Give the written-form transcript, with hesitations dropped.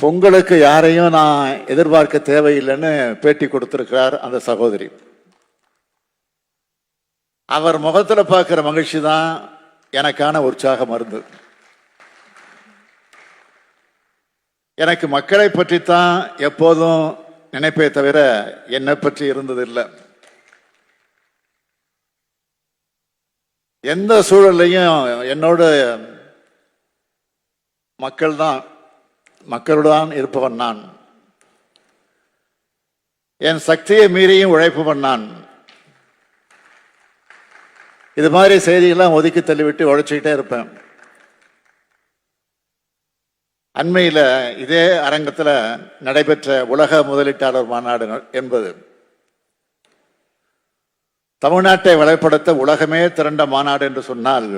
பொங்கலுக்கு யாரையும் நான் எதிர்பார்க்க தேவையில்லைன்னு பேட்டி கொடுத்திருக்கிறார் அந்த சகோதரி. அவர் முகத்துல பார்க்கிற மகிழ்ச்சி தான் எனக்கான உற்சாக மருந்து. எனக்கு மக்களை பற்றித்தான் எப்போதும் நினைப்பே தவிர என்னை பற்றி இருந்ததில்லை. எந்த சூழலையும் என்னோட மக்களுடன் இருப்பவன் நான். என் சக்தியை மீறியும் உழைப்பவன் நான். இது மாதிரி செய்திகள்லாம் ஒதுக்கி தள்ளிவிட்டு உழைச்சிக்கிட்டே இருப்பேன். அண்மையில் இதே அரங்கத்தில் நடைபெற்ற உலக முதலீட்டாளர் மாநாடு என்பது தமிழ்நாட்டை வளப்படுத்த உலகமே திரண்ட மாநாடு என்று சொன்னால்